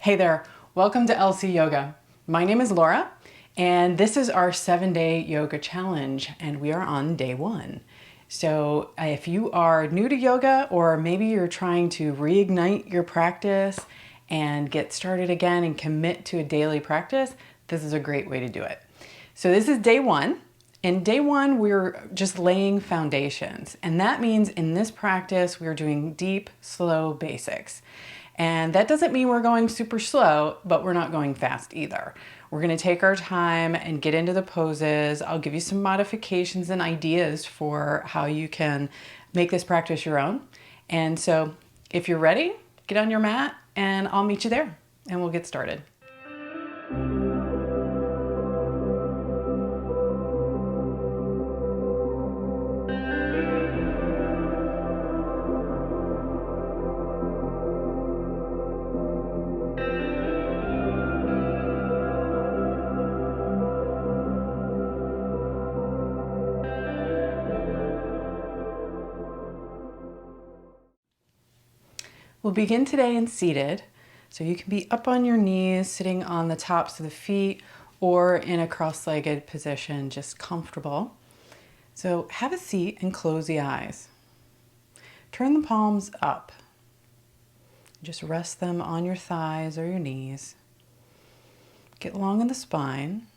Hey there, welcome to LC Yoga. My name is Laura, and this is our 7-day yoga challenge, and we are on day 1. So if you are new to yoga, or maybe you're trying to reignite your practice and get started again and commit to a daily practice, this is a great way to do it. So this is day 1. In day 1, we're just laying foundations, and that means in this practice, we're doing deep, slow basics. And that doesn't mean we're going super slow, but we're not going fast either. We're going to take our time and get into the poses. I'll give you some modifications and ideas for how you can make this practice your own. And so if you're ready, get on your mat and I'll meet you there and we'll get started. We'll begin today in seated. So you can be up on your knees, sitting on the tops of the feet, or in a cross-legged position, just comfortable. So have a seat and close the eyes. Turn the palms up. Just rest them on your thighs or your knees. Get long in the spine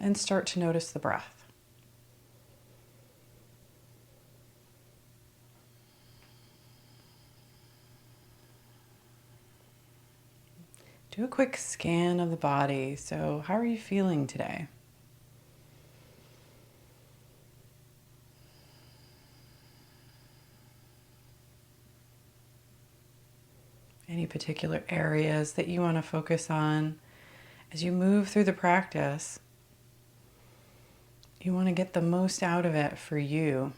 and start to notice the breath. Do a quick scan of the body. So how are you feeling today? Any particular areas that you want to focus on as you move through the practice? You want to get the most out of it for you.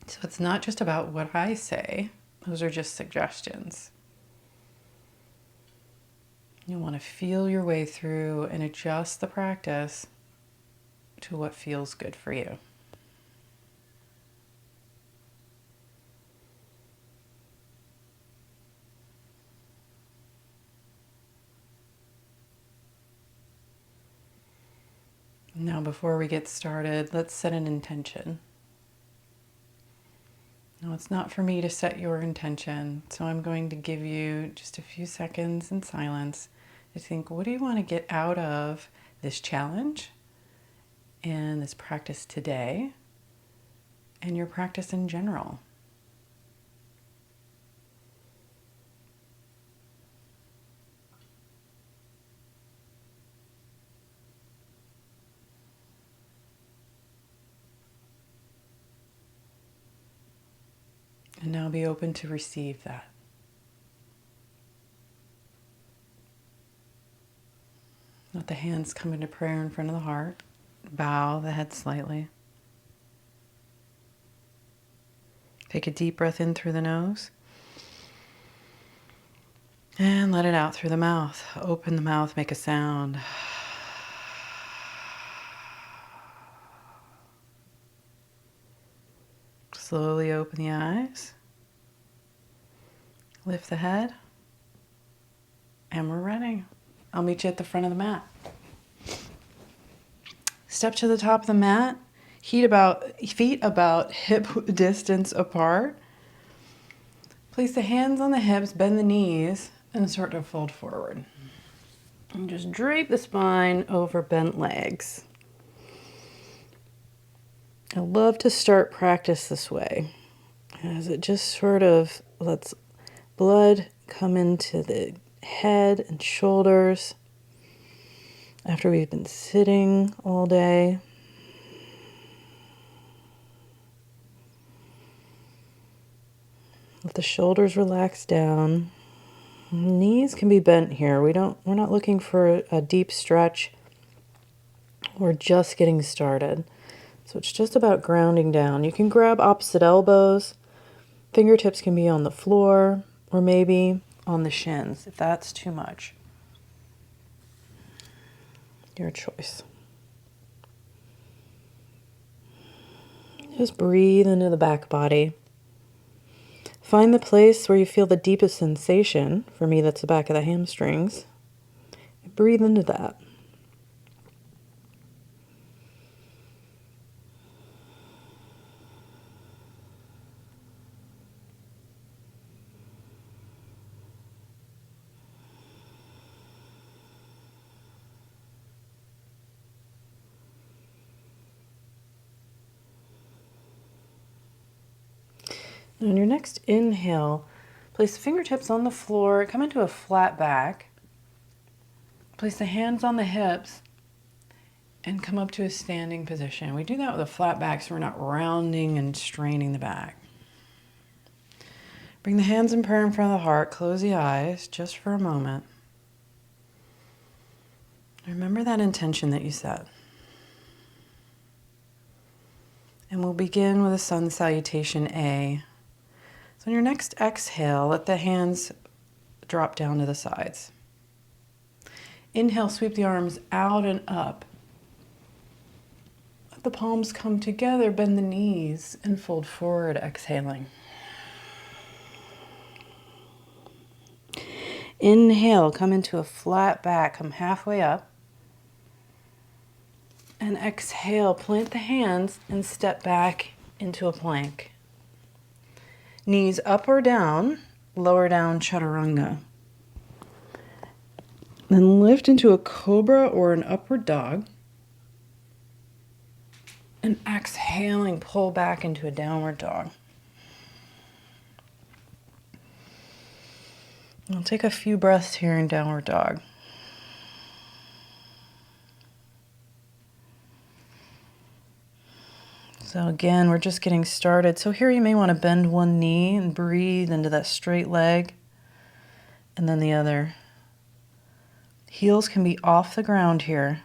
So it's not just about what I say. Those are just suggestions. You want to feel your way through and adjust the practice to what feels good for you. Now, before we get started, let's set an intention. Now, it's not for me to set your intention, so I'm going to give you just a few seconds in silence to think, what do you want to get out of this challenge and this practice today and your practice in general? And now be open to receive that. Let the hands come into prayer in front of the heart. Bow the head slightly. Take a deep breath in through the nose. And let it out through the mouth. Open the mouth, make a sound. Slowly open the eyes. Lift the head. And we're ready. I'll meet you at the front of the mat. Step to the top of the mat. Feet about hip distance apart. Place the hands on the hips, bend the knees, and start to fold forward. And just drape the spine over bent legs. I love to start practice this way, as it just sort of lets blood come into the head and shoulders after we've been sitting all day. Let the shoulders relax down. Knees can be bent here. We're not looking for a deep stretch. We're just getting started. So it's just about grounding down. You can grab opposite elbows. Fingertips can be on the floor or maybe on the shins if that's too much. Your choice. Just breathe into the back body. Find the place where you feel the deepest sensation. For me, that's the back of the hamstrings. Breathe into that. On your next inhale, place the fingertips on the floor, come into a flat back. Place the hands on the hips and come up to a standing position. We do that with a flat back so we're not rounding and straining the back. Bring the hands in prayer in front of the heart. Close the eyes just for a moment. Remember that intention that you set. And we'll begin with a sun salutation A. So on your next exhale, let the hands drop down to the sides. Inhale, sweep the arms out and up. Let the palms come together, bend the knees, and fold forward, exhaling. Inhale, come into a flat back, come halfway up. And exhale, plant the hands and step back into a plank. Knees up or down, lower down, chaturanga. Then lift into a cobra or an upward dog. And exhaling, pull back into a downward dog. We'll take a few breaths here in downward dog. So again, we're just getting started. So here you may want to bend one knee and breathe into that straight leg, and then the other. Heels can be off the ground here.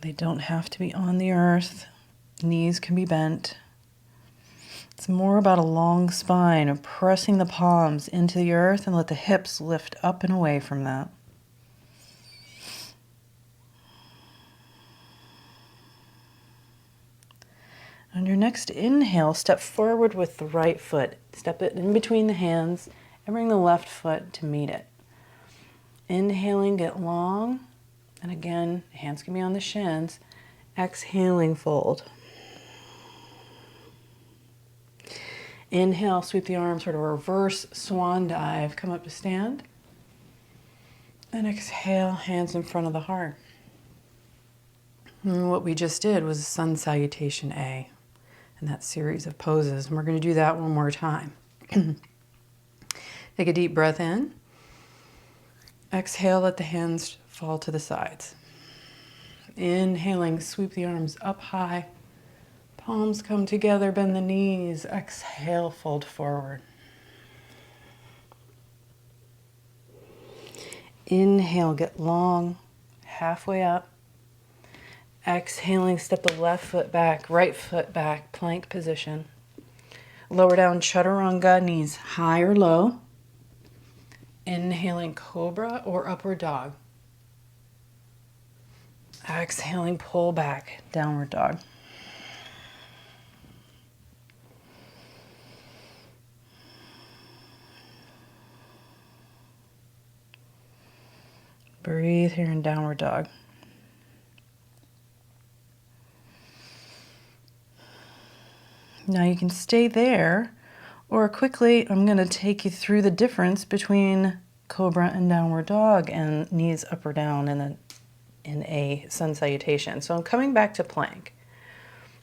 They don't have to be on the earth. Knees can be bent. It's more about a long spine of pressing the palms into the earth and let the hips lift up and away from that. On your next inhale, step forward with the right foot. Step it in between the hands and bring the left foot to meet it. Inhaling, get long. And again, hands can be on the shins. Exhaling, fold. Inhale, sweep the arms, sort of reverse swan dive. Come up to stand. And exhale, hands in front of the heart. And what we just did was a sun salutation A in that series of poses. And we're going to do that one more time. Take a deep breath in. Exhale, let the hands fall to the sides. Inhaling, sweep the arms up high. Palms come together, bend the knees. Exhale, fold forward. Inhale, get long, halfway up. Exhaling, step the left foot back, right foot back, plank position. Lower down, chaturanga, knees high or low. Inhaling, cobra or upward dog. Exhaling, pull back, downward dog. Breathe here in downward dog. Now you can stay there, or quickly I'm going to take you through the difference between cobra and downward dog and knees up or down in a sun salutation. So I'm coming back to plank.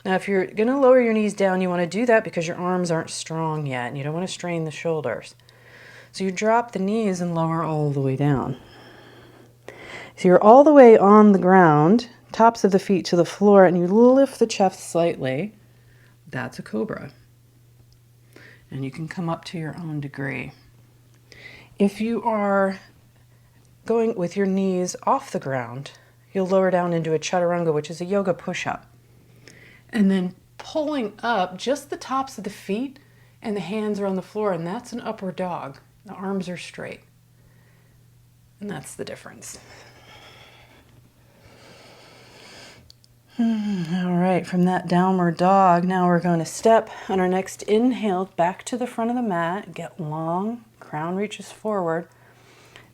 Now if you're going to lower your knees down, you want to do that because your arms aren't strong yet and you don't want to strain the shoulders. So you drop the knees and lower all the way down. So you're all the way on the ground, tops of the feet to the floor, and you lift the chest slightly. That's a cobra. And you can come up to your own degree. If you are going with your knees off the ground, you'll lower down into a chaturanga, which is a yoga push-up. And then pulling up just the tops of the feet and the hands are on the floor, and that's an upward dog. The arms are straight. And that's the difference. All right, from that downward dog, now we're going to step on our next inhale back to the front of the mat, get long, crown reaches forward,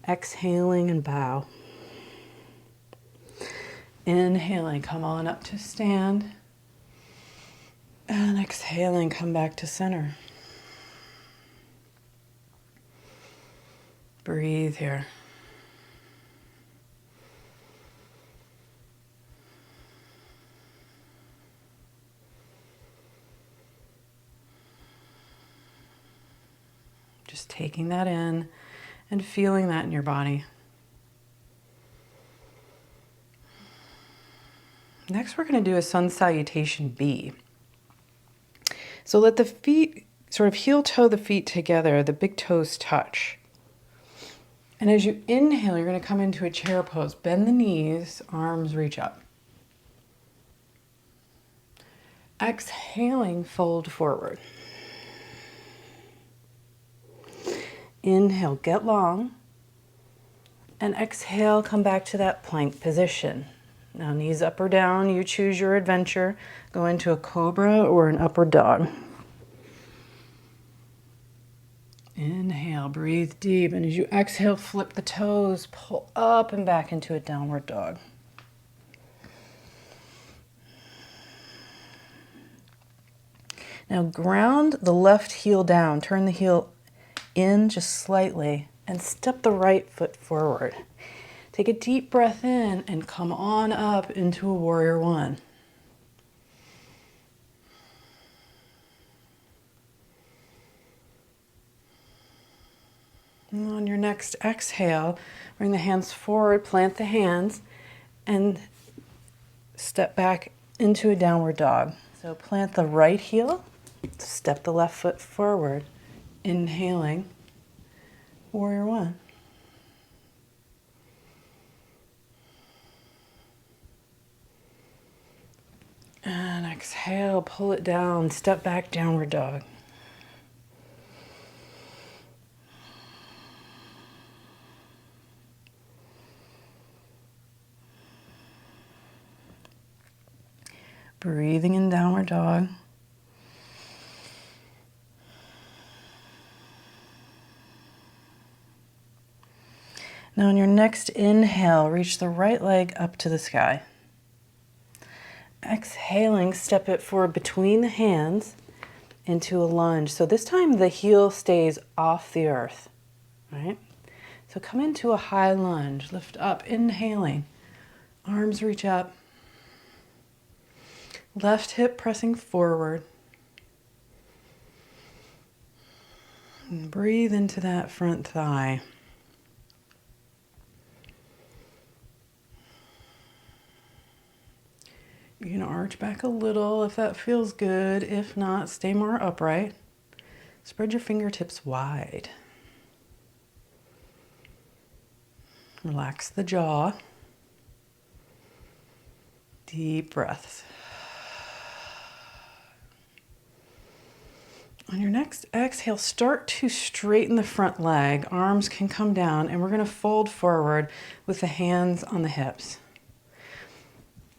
exhaling and bow. Inhaling, come on up to stand, and exhaling, come back to center. Breathe here. Just taking that in and feeling that in your body. Next, we're going to do a sun salutation B. So let the feet sort of heel toe the feet together, the big toes touch. And as you inhale, you're going to come into a chair pose. Bend the knees, arms reach up. Exhaling, fold forward. Inhale, get long. And exhale, come back to that plank position. Now knees up or down, you choose your adventure. Go into a cobra or an upward dog. Inhale, breathe deep. And as you exhale, flip the toes, pull up and back into a downward dog. Now ground the left heel down. Turn the heel in just slightly and step the right foot forward. Take a deep breath in and come on up into a warrior one. And on your next exhale, bring the hands forward, plant the hands, and step back into a downward dog. So plant the right heel, step the left foot forward, inhaling, warrior one. And exhale, pull it down, step back, downward dog. Breathing in downward dog. Now on your next inhale, reach the right leg up to the sky. Exhaling, step it forward between the hands into a lunge. So this time the heel stays off the earth, right? So come into a high lunge, lift up, inhaling. Arms reach up. Left hip pressing forward. And breathe into that front thigh. You can arch back a little if that feels good. If not, stay more upright. Spread your fingertips wide. Relax the jaw. Deep breaths. On your next exhale, start to straighten the front leg. Arms can come down, and we're going to fold forward with the hands on the hips.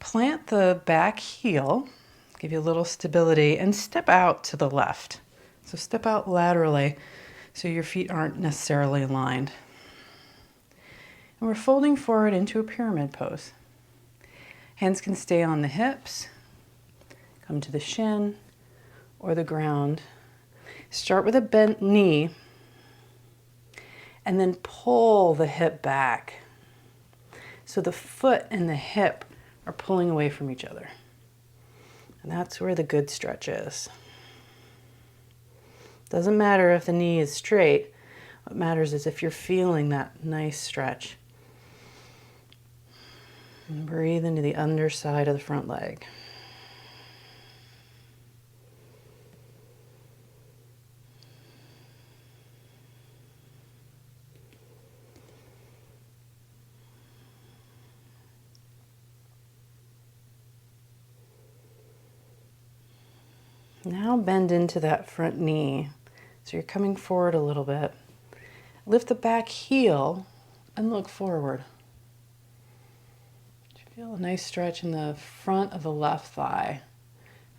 Plant the back heel, give you a little stability, and step out to the left. So step out laterally so your feet aren't necessarily aligned. And we're folding forward into a pyramid pose. Hands can stay on the hips, come to the shin or the ground. Start with a bent knee and then pull the hip back. So the foot and the hip are pulling away from each other. And that's where the good stretch is. Doesn't matter if the knee is straight. What matters is if you're feeling that nice stretch. And breathe into the underside of the front leg. Now bend into that front knee. So you're coming forward a little bit. Lift the back heel and look forward. Feel a nice stretch in the front of the left thigh.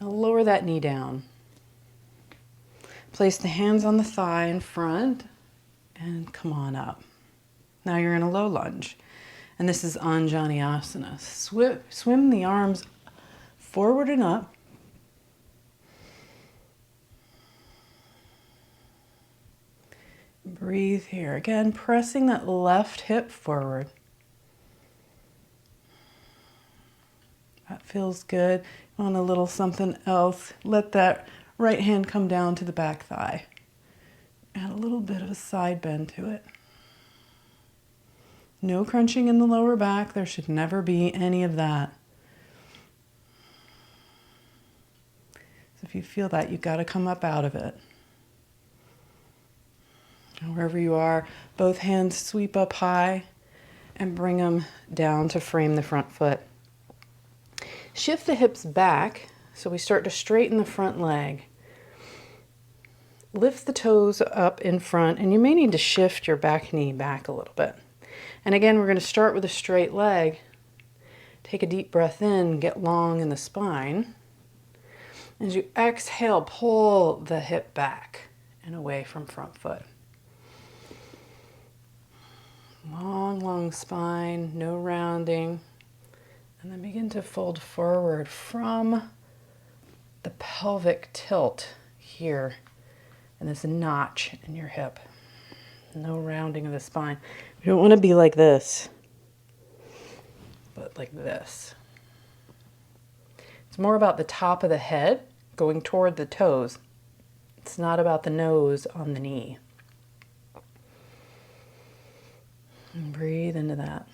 Now lower that knee down. Place the hands on the thigh in front and come on up. Now you're in a low lunge. And this is Anjaneyasana. Swim the arms forward and up. Breathe here. Again, pressing that left hip forward. That feels good. You want a little something else. Let that right hand come down to the back thigh. Add a little bit of a side bend to it. No crunching in the lower back. There should never be any of that. So if you feel that, you've got to come up out of it. And wherever you are, both hands sweep up high and bring them down to frame the front foot. Shift the hips back so we start to straighten the front leg. Lift the toes up in front, and you may need to shift your back knee back a little bit. And again, we're going to start with a straight leg. Take a deep breath in, get long in the spine. As you exhale, pull the hip back and away from front foot. Long, long spine, no rounding. And then begin to fold forward from the pelvic tilt here and this notch in your hip. No rounding of the spine. We don't want to be like this, but like this. It's more about the top of the head going toward the toes. It's not about the nose on the knee. And breathe into that.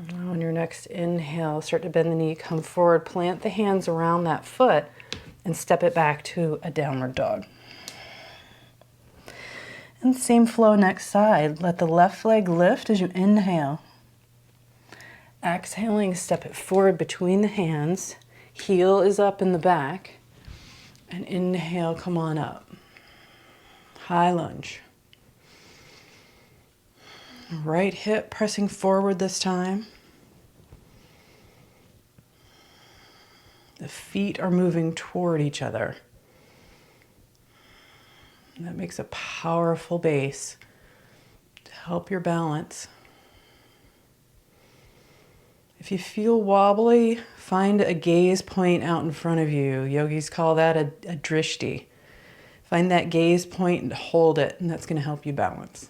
Now on your next inhale, start to bend the knee, come forward, plant the hands around that foot, and step it back to a downward dog. And same flow next side. Let the left leg lift as you inhale. Exhaling, step it forward between the hands. Heel is up in the back. And inhale, come on up. High lunge. Right hip pressing forward this time. The feet are moving toward each other. And that makes a powerful base to help your balance. If you feel wobbly, find a gaze point out in front of you. Yogis call that a drishti. Find that gaze point and hold it, and that's going to help you balance.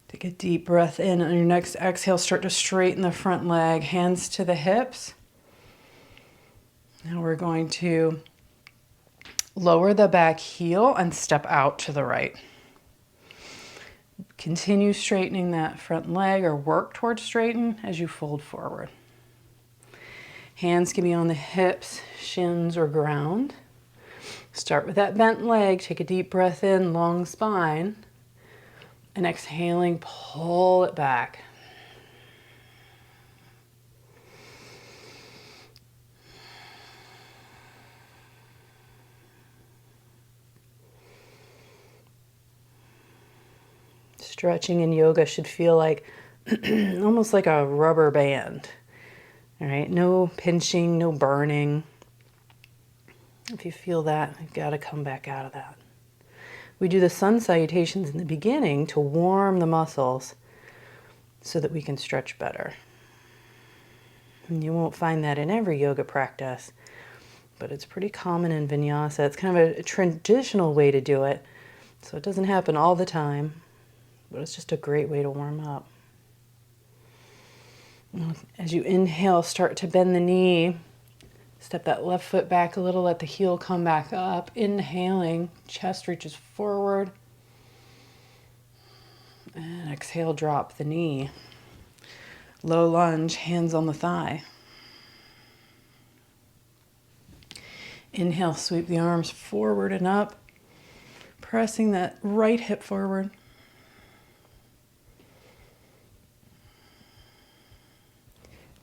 Take a deep breath in. On your next exhale, start to straighten the front leg, hands to the hips. Now we're going to lower the back heel and step out to the right. Continue straightening that front leg or work towards straighten as you fold forward. Hands can be on the hips, shins, or ground. Start with that bent leg. Take a deep breath in, long spine. And exhaling, pull it back. Stretching in yoga should feel like almost like a rubber band. All right, no pinching, no burning. If you feel that, you've got to come back out of that. We do the sun salutations in the beginning to warm the muscles so that we can stretch better. And you won't find that in every yoga practice, but it's pretty common in vinyasa. It's kind of a traditional way to do it, so it doesn't happen all the time, but it's just a great way to warm up. As you inhale, start to bend the knee. Step that left foot back a little, let the heel come back up. Inhaling, chest reaches forward. And exhale, drop the knee. Low lunge, hands on the thigh. Inhale, sweep the arms forward and up, pressing that right hip forward.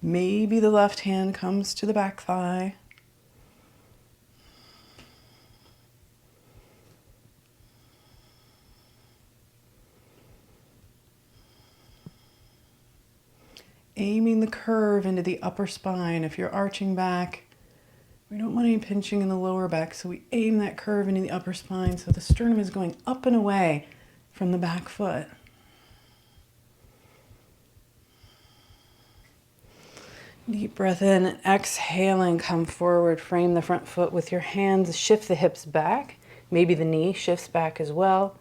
Maybe the left hand comes to the back thigh. Aiming the curve into the upper spine. If you're arching back, we don't want any pinching in the lower back, so we aim that curve into the upper spine so the sternum is going up and away from the back foot. Deep breath in, exhaling, come forward, frame the front foot with your hands, shift the hips back, maybe the knee shifts back as well.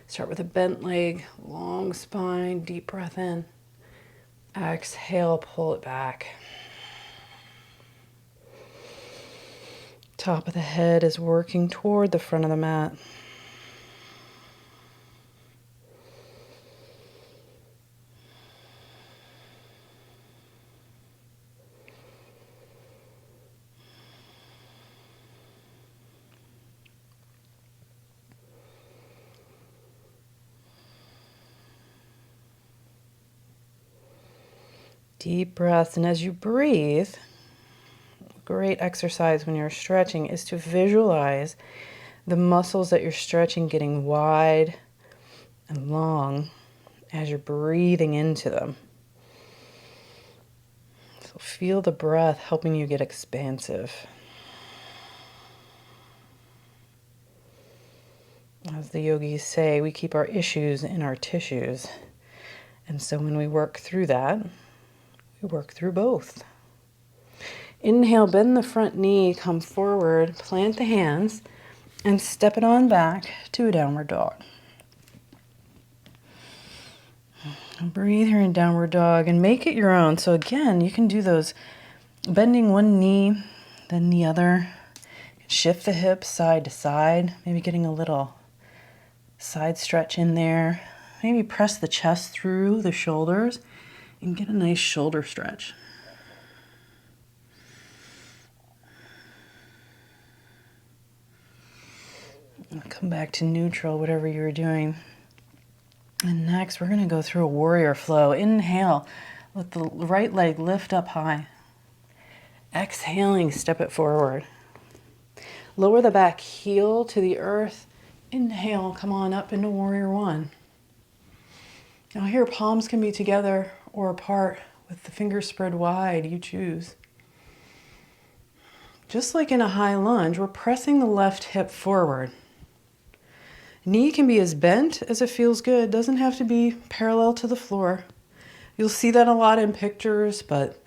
Start with a bent leg, long spine, deep breath in. Exhale, pull it back. Top of the head is working toward the front of the mat. Deep breaths, and as you breathe, great exercise when you're stretching is to visualize the muscles that you're stretching getting wide and long as you're breathing into them. So feel the breath helping you get expansive. As the yogis say, we keep our issues in our tissues. And so when we work through that, we work through both. Inhale, bend the front knee, come forward, plant the hands, and step it on back to a downward dog. Breathe here in downward dog and make it your own. So again, you can do those bending one knee, then the other. Shift the hips side to side, maybe getting a little side stretch in there. Maybe press the chest through the shoulders and get a nice shoulder stretch. Come back to neutral, whatever you're doing. And next, we're going to go through a warrior flow. Inhale, let the right leg lift up high. Exhaling, step it forward. Lower the back heel to the earth. Inhale, come on up into warrior one. Now here, palms can be together or apart with the fingers spread wide, you choose. Just like in a high lunge, we're pressing the left hip forward. Knee can be as bent as it feels good. Doesn't have to be parallel to the floor. You'll see that a lot in pictures, but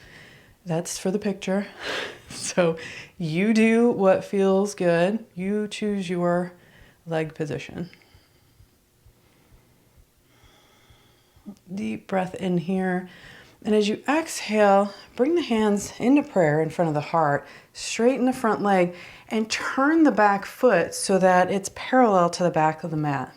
that's for the picture. So you do what feels good. You choose your leg position. Deep breath in here. And as you exhale, bring the hands into prayer in front of the heart, straighten the front leg, and turn the back foot so that it's parallel to the back of the mat.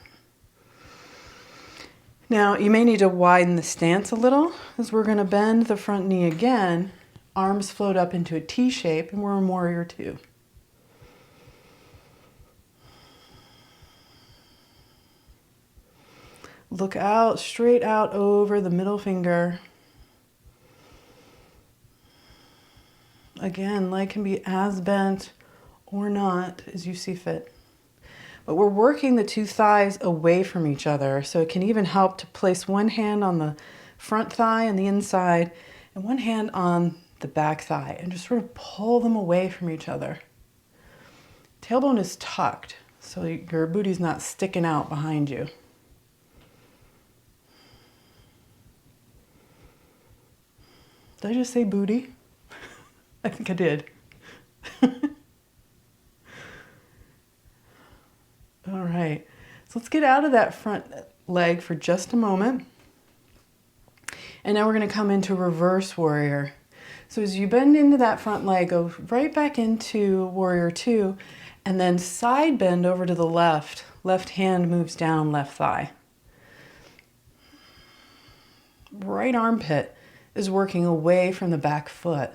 Now, you may need to widen the stance a little as we're going to bend the front knee again. Arms float up into a T shape, and we're in warrior two. Look out, straight out over the middle finger. Again, leg can be as bent or not as you see fit. But we're working the two thighs away from each other, so it can even help to place one hand on the front thigh and the inside and one hand on the back thigh and just sort of pull them away from each other. Tailbone is tucked, so your booty's not sticking out behind you. Did I just say booty? I think I did. All right, so let's get out of that front leg for just a moment. And now we're going to come into reverse warrior. So as you bend into that front leg, go right back into warrior two, and then side bend over to the left. Left hand moves down left thigh. Right armpit is working away from the back foot.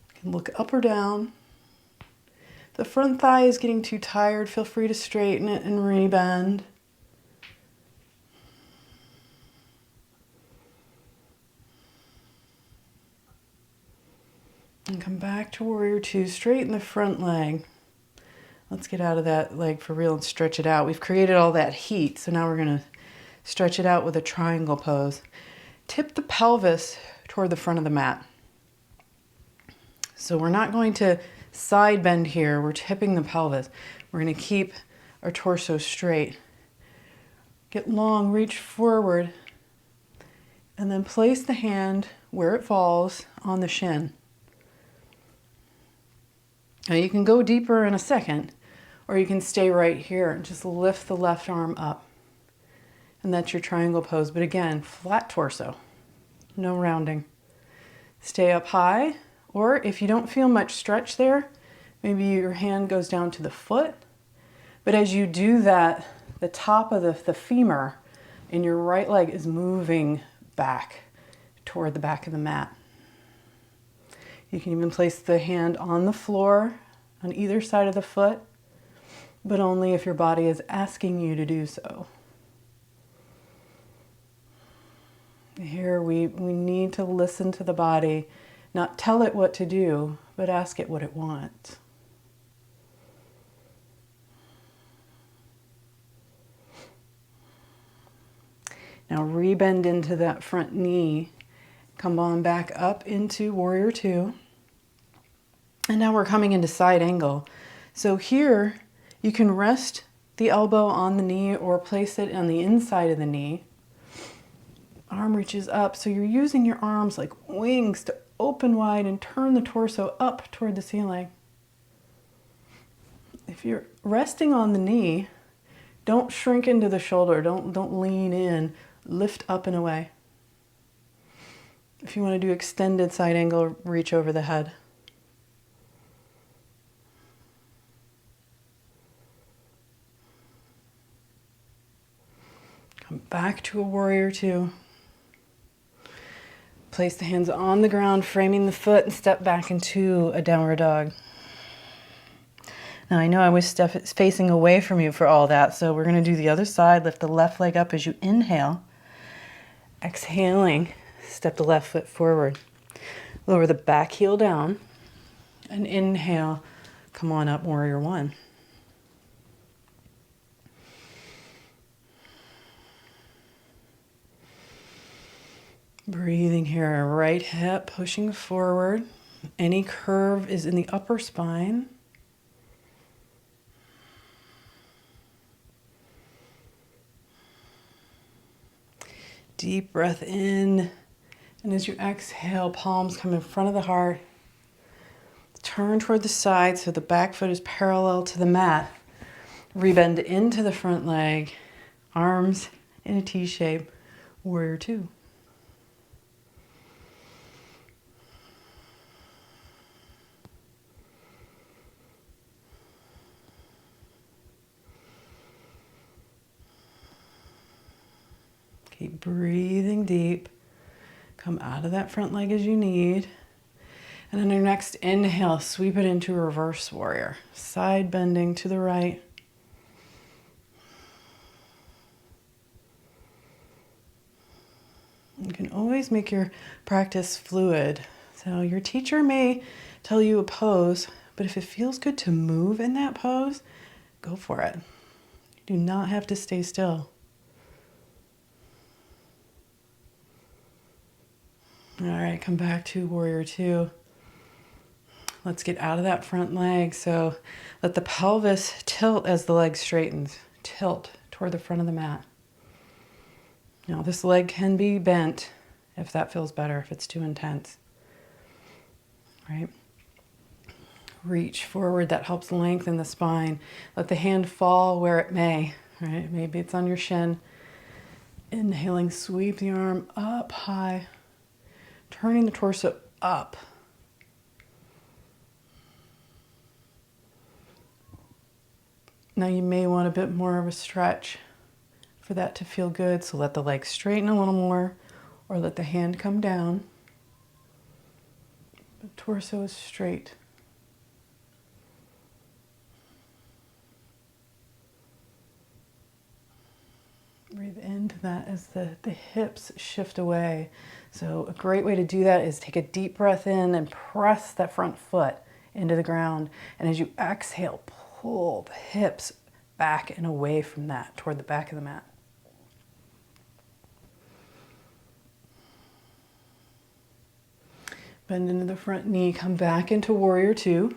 You can look up or down. The front thigh is getting too tired. Feel free to straighten it and rebend. And come back to warrior two, straighten the front leg. Let's get out of that leg for real and stretch it out. We've created all that heat, so now we're gonna stretch it out with a triangle pose. Tip the pelvis toward the front of the mat. So we're not going to side bend here, we're tipping the pelvis. We're gonna keep our torso straight. Get long, reach forward, and then place the hand where it falls on the shin. Now you can go deeper in a second, or you can stay right here and just lift the left arm up. And that's your triangle pose, but again, flat torso, no rounding. Stay up high, or if you don't feel much stretch there, maybe your hand goes down to the foot. But as you do that, the top of the femur in your right leg is moving back toward the back of the mat. You can even place the hand on the floor on either side of the foot, but only if your body is asking you to do so. Here we need to listen to the body, not tell it what to do, but ask it what it wants. Now rebend into that front knee. Come on back up into warrior two. And now we're coming into side angle. So here you can rest the elbow on the knee or place it on the inside of the knee. Arm reaches up, so you're using your arms like wings to open wide and turn the torso up toward the ceiling. If you're resting on the knee, don't shrink into the shoulder, don't lean in, lift up and away. If you want to do extended side angle, reach over the head. Come back to a warrior two. Place the hands on the ground, framing the foot, and step back into a downward dog. Now I know I was facing away from you for all that, so we're going to do the other side. Lift the left leg up as you inhale. Exhaling, step the left foot forward. Lower the back heel down, and inhale, come on up, warrior one. Breathing here, right hip pushing forward. Any curve is in the upper spine. Deep breath in. And as you exhale, palms come in front of the heart. Turn toward the side so the back foot is parallel to the mat. Rebend into the front leg. Arms in a T shape. Warrior two. Keep breathing deep. Come out of that front leg as you need. And on your next inhale, sweep it into a reverse warrior. Side bending to the right. You can always make your practice fluid. So your teacher may tell you a pose, but if it feels good to move in that pose, go for it. You do not have to stay still. All right, come back to warrior two. Let's get out of that front leg. So let the pelvis tilt as the leg straightens. Tilt toward the front of the mat. Now this leg can be bent if that feels better, if it's too intense. Right? Reach forward, that helps lengthen the spine. Let the hand fall where it may. Right? Maybe it's on your shin. Inhaling, sweep the arm up high. Turning the torso up. Now you may want a bit more of a stretch for that to feel good. So let the leg straighten a little more or let the hand come down. The torso is straight. Breathe into that as the hips shift away. So a great way to do that is take a deep breath in and press that front foot into the ground. And as you exhale, pull the hips back and away from that toward the back of the mat. Bend into the front knee, come back into warrior two.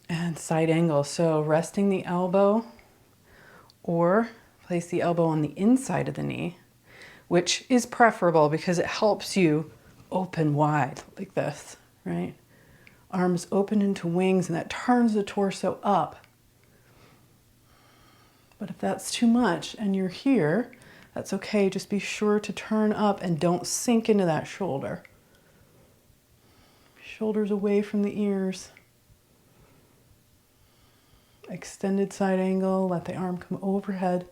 And side angle. So resting the elbow or place the elbow on the inside of the knee, which is preferable because it helps you open wide like this, right? Arms open into wings, and that turns the torso up. But if that's too much and you're here, that's okay. Just be sure to turn up and don't sink into that shoulder. Shoulders away from the ears. Extended side angle, let the arm come overhead.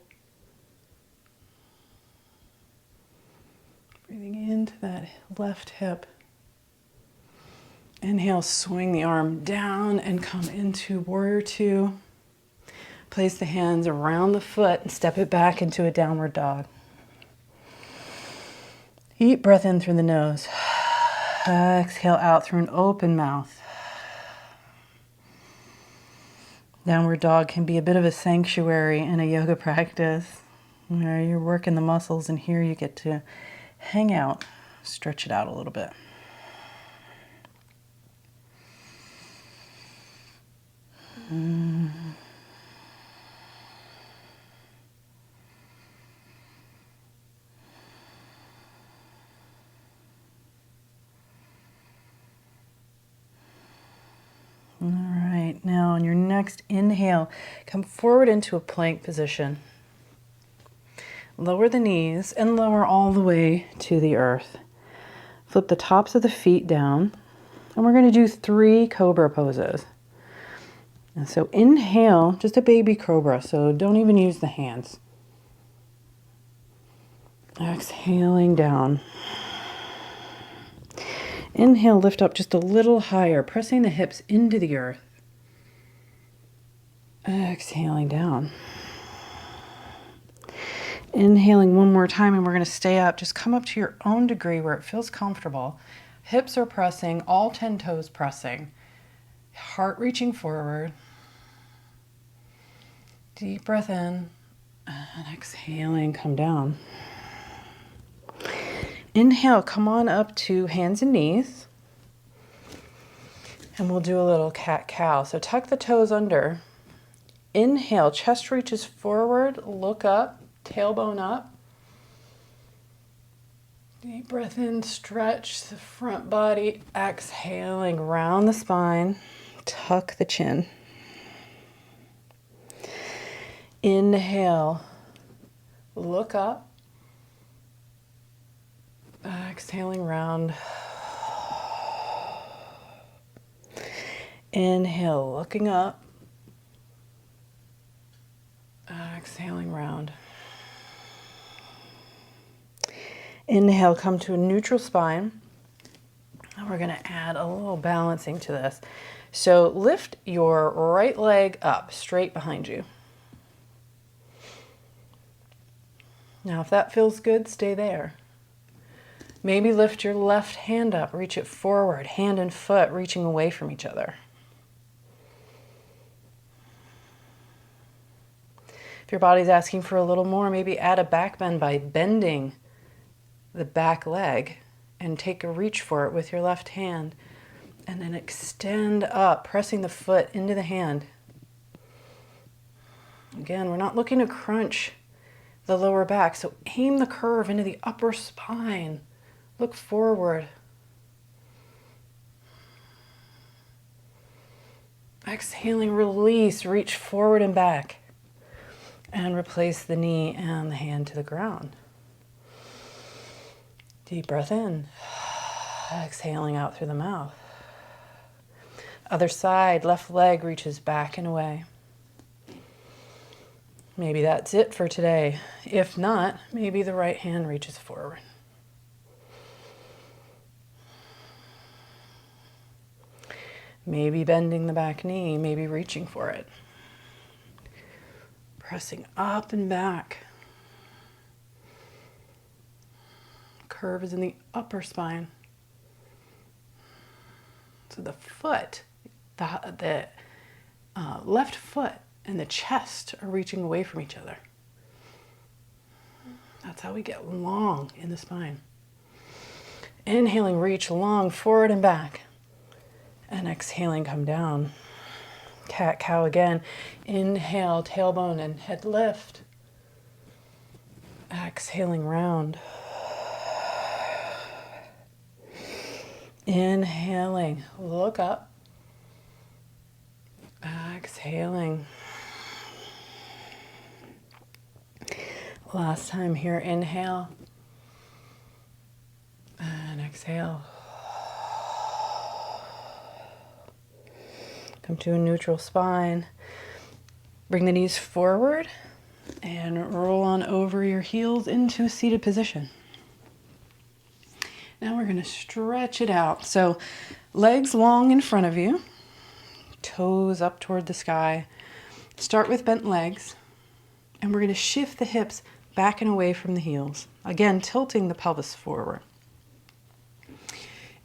Breathing into that left hip. Inhale, swing the arm down and come into warrior two. Place the hands around the foot and step it back into a downward dog. Deep breath in through the nose. Exhale out through an open mouth. Downward dog can be a bit of a sanctuary in a yoga practice where you're working the muscles, and here you get to hang out, stretch it out a little bit. All right, now on your next inhale, come forward into a plank position. Lower the knees and lower all the way to the earth. Flip the tops of the feet down, and we're going to do 3 cobra poses. And so inhale, just a baby cobra, so don't even use the hands. Exhaling down. Inhale, lift up just a little higher, pressing the hips into the earth. Exhaling down. Inhaling one more time, and we're going to stay up. Just come up to your own degree where it feels comfortable. Hips are pressing, all 10 toes pressing. Heart reaching forward. Deep breath in, and exhaling, come down. Inhale, come on up to hands and knees. And we'll do a little cat-cow. So tuck the toes under. Inhale, chest reaches forward, look up, tailbone up. Deep breath in, stretch the front body. Exhaling, round the spine, tuck the chin. Inhale, look up. Exhaling, round. Inhale, looking up. Exhaling, round. Inhale, come to a neutral spine. And we're going to add a little balancing to this. So lift your right leg up, straight behind you. Now, if that feels good, stay there. Maybe lift your left hand up, reach it forward, hand and foot reaching away from each other. If your body's asking for a little more, maybe add a back bend by bending the back leg and take a reach for it with your left hand. And then extend up, pressing the foot into the hand. Again, we're not looking to crunch the lower back, so aim the curve into the upper spine. Look forward. Exhaling, release, reach forward and back. And replace the knee and the hand to the ground. Deep breath in. Exhaling out through the mouth. Other side, left leg reaches back and away. Maybe that's it for today. If not, maybe the right hand reaches forward. Maybe bending the back knee, maybe reaching for it. Pressing up and back. Curve is in the upper spine. So the foot, the left foot and the chest are reaching away from each other. That's how we get long in the spine. Inhaling, reach long forward and back. And exhaling, come down. Cat cow again. Inhale, tailbone and head lift. Exhaling, round. Inhaling, look up. Exhaling. Last time here, inhale. And exhale. Come to a neutral spine. Bring the knees forward and roll on over your heels into a seated position. Now we're going to stretch it out. So legs long in front of you, toes up toward the sky. Start with bent legs, and we're going to shift the hips back and away from the heels. Again, tilting the pelvis forward.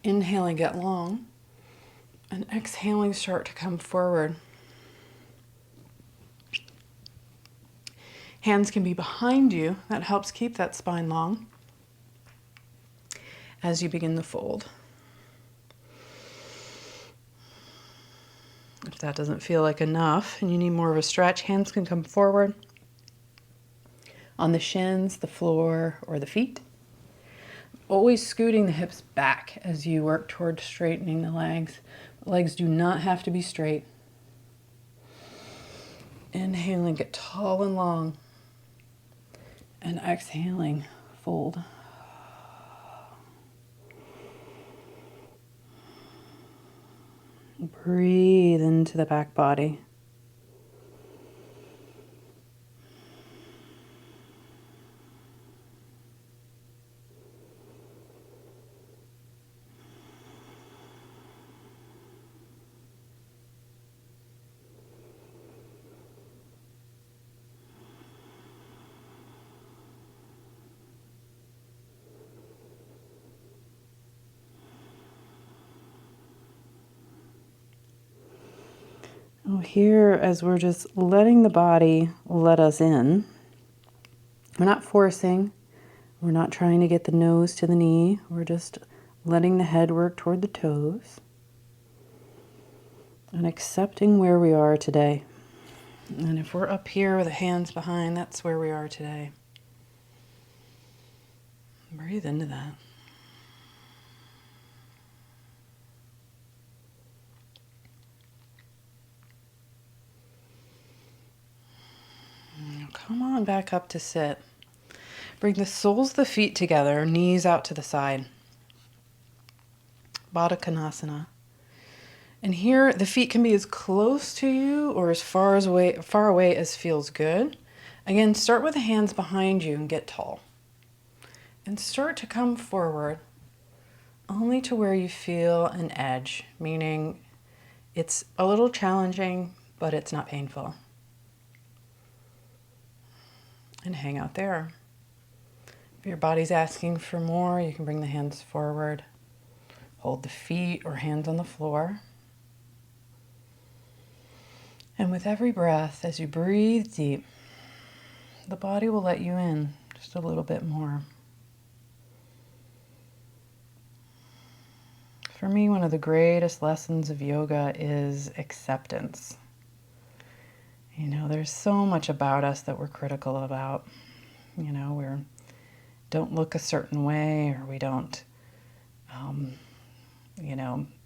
Inhaling, get long, and exhaling, start to come forward. Hands can be behind you. That helps keep that spine long as you begin the fold. If that doesn't feel like enough and you need more of a stretch, hands can come forward on the shins, the floor, or the feet. Always scooting the hips back as you work toward straightening the legs. Legs do not have to be straight. Inhaling, get tall and long. And exhaling, fold. Breathe into the back body. Oh, here, as we're just letting the body let us in, we're not forcing, we're not trying to get the nose to the knee, we're just letting the head work toward the toes and accepting where we are today. And if we're up here with the hands behind, that's where we are today. Breathe into that. Now come on back up to sit. Bring the soles of the feet together, knees out to the side. Baddha Konasana. And here, the feet can be as close to you or as far away as feels good. Again, start with the hands behind you and get tall. And start to come forward only to where you feel an edge, meaning it's a little challenging, but it's not painful. And hang out there. If your body's asking for more, you can bring the hands forward. Hold the feet or hands on the floor. And with every breath, as you breathe deep, the body will let you in just a little bit more. For me, one of the greatest lessons of yoga is acceptance. You know, there's so much about us that we're critical about. You know, we don't look a certain way, or we don't,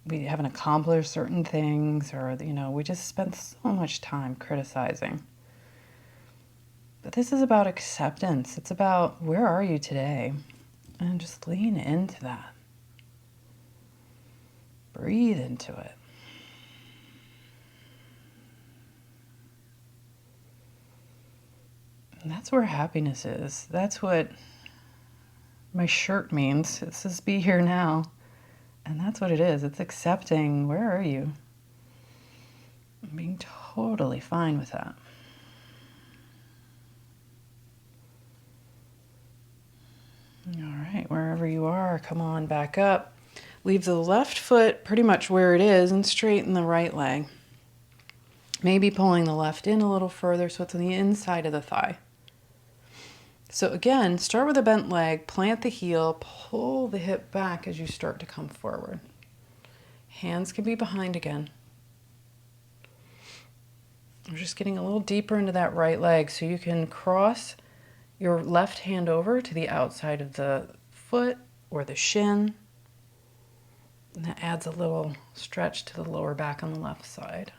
we haven't accomplished certain things, or, we just spend so much time criticizing. But this is about acceptance. It's about, where are you today? And just lean into that. Breathe into it. And that's where happiness is. That's what my shirt means. It says, be here now. And that's what it is. It's accepting, where are you? And being totally fine with that. right, wherever you are, come on back up. Leave the left foot pretty much where it is and straighten the right leg. Maybe pulling the left in a little further so it's on the inside of the thigh. So again, start with a bent leg, plant the heel, pull the hip back as you start to come forward. Hands can be behind again. We're just getting a little deeper into that right leg so you can cross your left hand over to the outside of the foot or the shin. And that adds a little stretch to the lower back on the left side.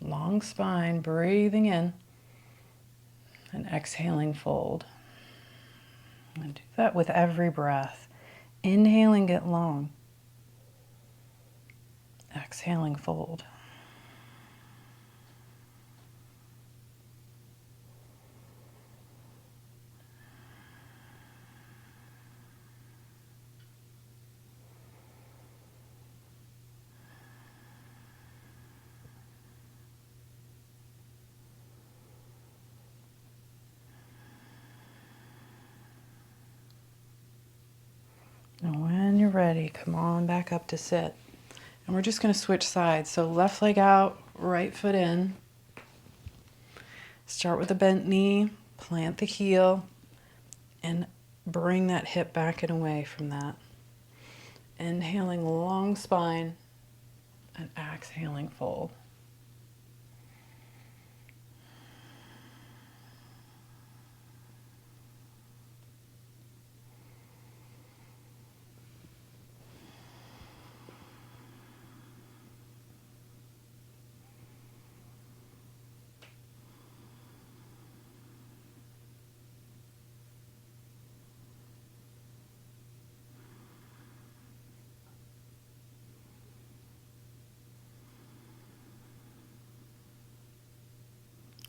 Long spine, breathing in and exhaling, fold. And do that with every breath. Inhaling, get long. Exhaling, fold. And when you're ready, come on back up to sit. And we're just going to switch sides. So left leg out, right foot in. Start with a bent knee, plant the heel, and bring that hip back and away from that. Inhaling, long spine, and exhaling, fold.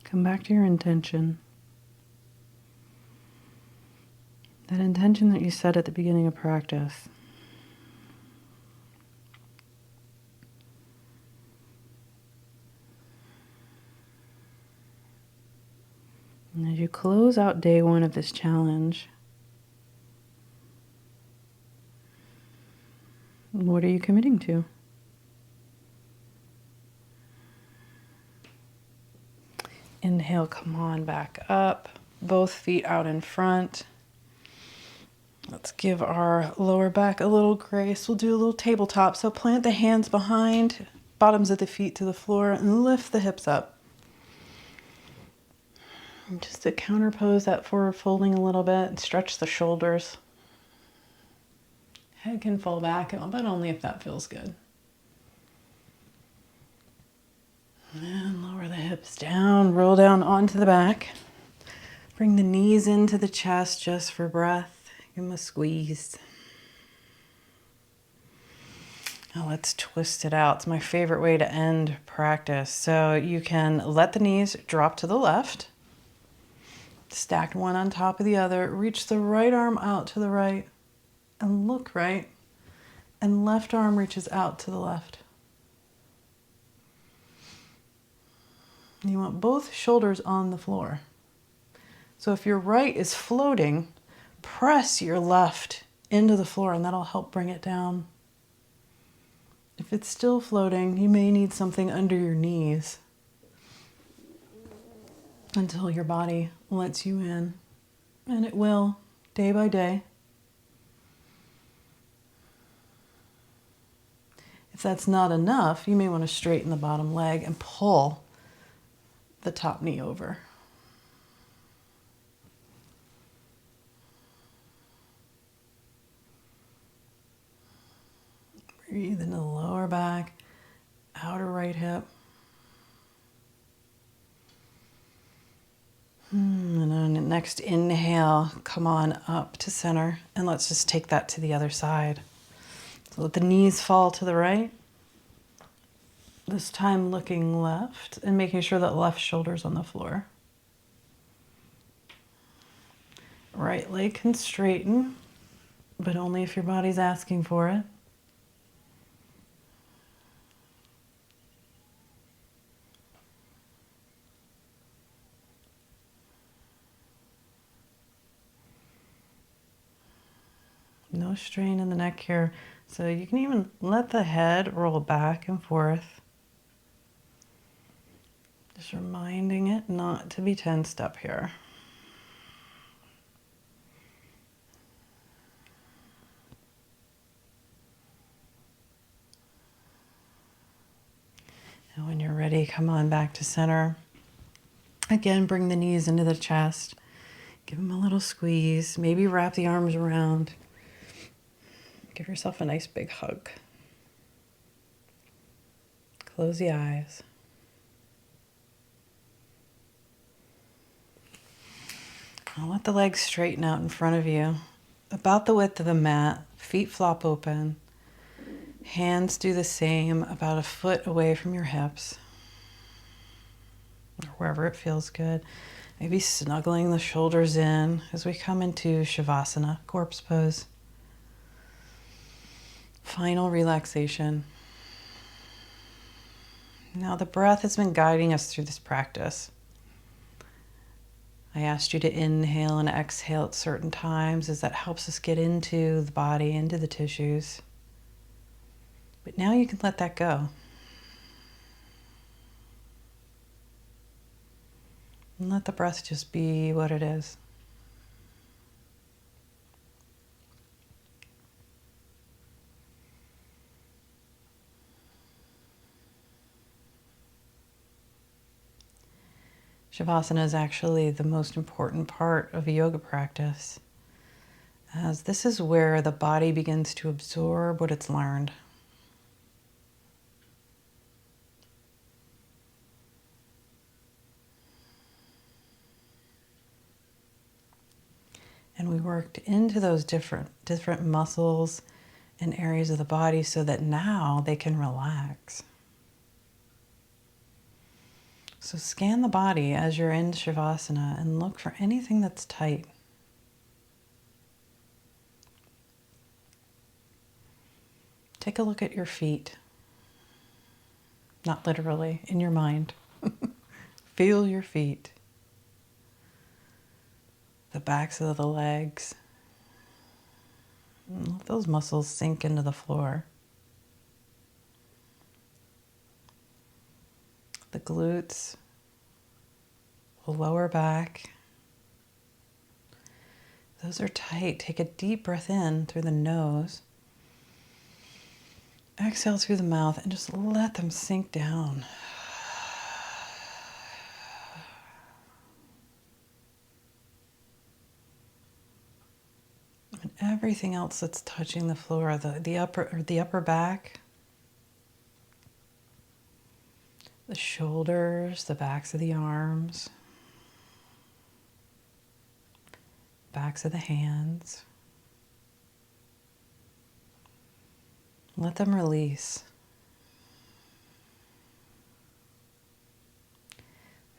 Come back to your intention. That intention that you set at the beginning of practice. And as you close out day one of this challenge, what are you committing to? Inhale, come on back up. Both feet out in front. Let's give our lower back a little grace. We'll do a little tabletop. So plant the hands behind, bottoms of the feet to the floor, and lift the hips up. And just to counterpose that forward folding a little bit and stretch the shoulders. Head can fall back, but only if that feels good. And lower the hips down, roll down onto the back. Bring the knees into the chest just for breath. Give them a squeeze. Now let's twist it out. It's my favorite way to end practice. So you can let the knees drop to the left. Stacked one on top of the other. Reach the right arm out to the right and look right. And left arm reaches out to the left. You want both shoulders on the floor. So if your right is floating, press your left into the floor and that'll help bring it down. If it's still floating, you may need something under your knees until your body lets you in. And it will, day by day. If that's not enough, you may want to straighten the bottom leg and pull the top knee over. Breathe into the lower back, outer right hip. And on the next inhale, come on up to center, and let's just take that to the other side. So let the knees fall to the right. This time looking left and making sure that left shoulder's on the floor. Right leg can straighten, but only if your body's asking for it. No strain in the neck here. So you can even let the head roll back and forth. Just reminding it not to be tensed up here. And when you're ready, come on back to center. Again, bring the knees into the chest. Give them a little squeeze. Maybe wrap the arms around. Give yourself a nice big hug. Close the eyes. Now let the legs straighten out in front of you, about the width of the mat. Feet flop open. Hands do the same, about a foot away from your hips, or wherever it feels good. Maybe snuggling the shoulders in as we come into Shavasana, corpse pose. Final relaxation. Now the breath has been guiding us through this practice. I asked you to inhale and exhale at certain times as that helps us get into the body, into the tissues. But now you can let that go. And let the breath just be what it is. Shavasana is actually the most important part of a yoga practice, as this is where the body begins to absorb what it's learned. And we worked into those different muscles and areas of the body so that now they can relax. So scan the body as you're in Shavasana and look for anything that's tight. Take a look at your feet. Not literally, in your mind. Feel your feet. The backs of the legs. Let those muscles sink into the floor. The glutes, the lower back. Those are tight. Take a deep breath in through the nose. Exhale through the mouth and just let them sink down. And everything else that's touching the floor, the upper back, the shoulders, the backs of the arms, backs of the hands. Let them release.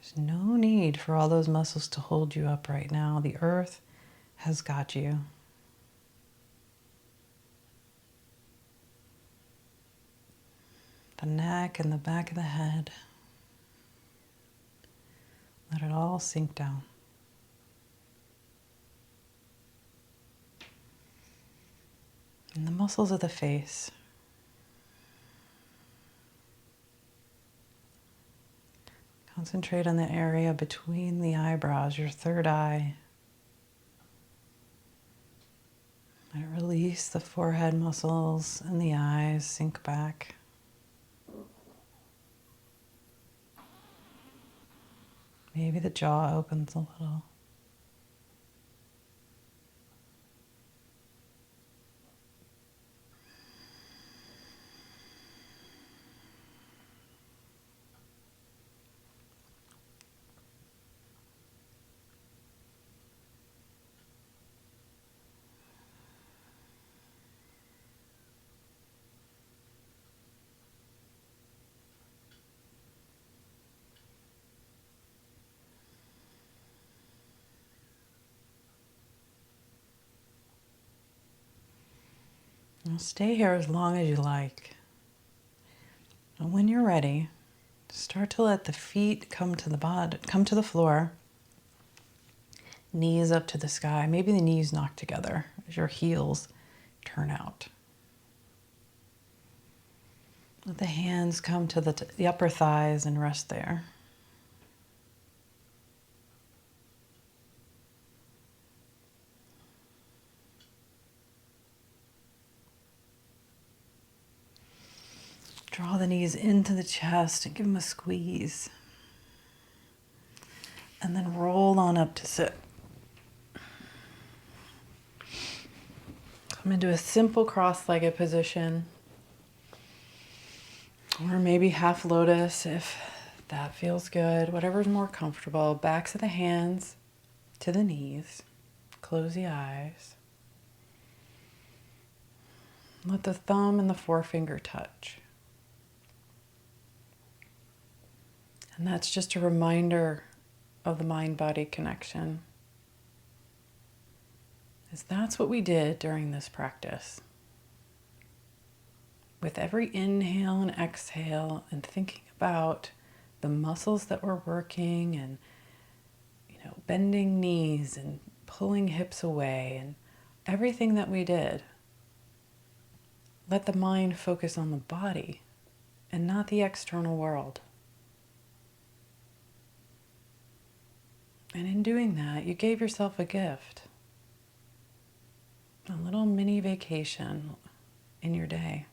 There's no need for all those muscles to hold you up right now. The earth has got you. The neck and the back of the head. Let it all sink down. And the muscles of the face. Concentrate on the area between the eyebrows, your third eye. Let it release the forehead muscles and the eyes sink back. Maybe the jaw opens a little. Now stay here as long as you like. And when you're ready, start to let the feet come to the floor. Knees up to the sky. Maybe the knees knock together as your heels turn out. Let the hands come to the upper thighs and rest there. Draw the knees into the chest and give them a squeeze. And then roll on up to sit. Come into a simple cross-legged position. Or maybe half lotus if that feels good. Whatever's more comfortable. Backs of the hands to the knees. Close the eyes. Let the thumb and the forefinger touch. And that's just a reminder of the mind-body connection. Is that's what we did during this practice. With every inhale and exhale and thinking about the muscles that we're working and, bending knees and pulling hips away and everything that we did, let the mind focus on the body and not the external world. And in doing that, you gave yourself a gift, a little mini vacation in your day.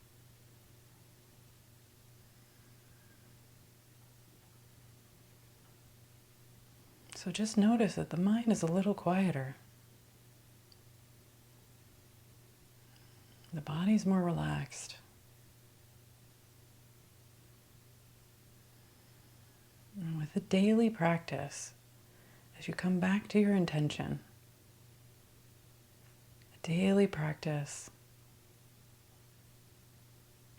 So just notice that the mind is a little quieter. The body's more relaxed. And with a daily practice, as you come back to your intention, a daily practice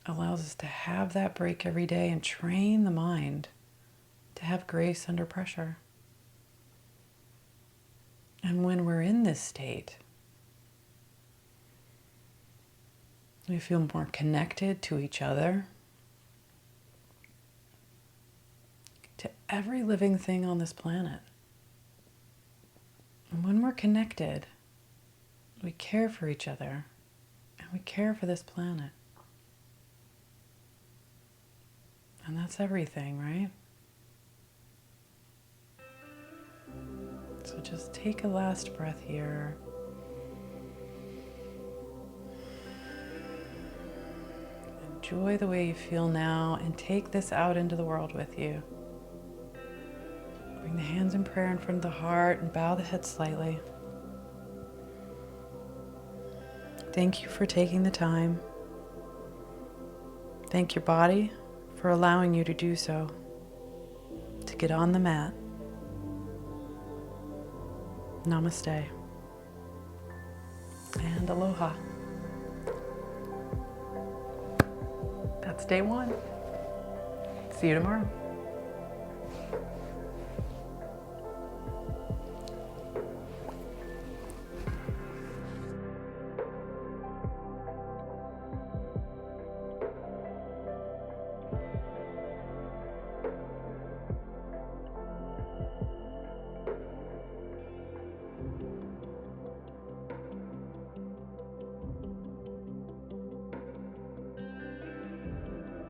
allows us to have that break every day and train the mind to have grace under pressure. And when we're in this state, we feel more connected to each other, to every living thing on this planet. And when we're connected, we care for each other and we care for this planet. And that's everything, right? So just take a last breath here. Enjoy the way you feel now and take this out into the world with you. Bring the hands in prayer in front of the heart and bow the head slightly. Thank you for taking the time. Thank your body for allowing you to do so, to get on the mat. Namaste. And aloha. That's day one. See you tomorrow.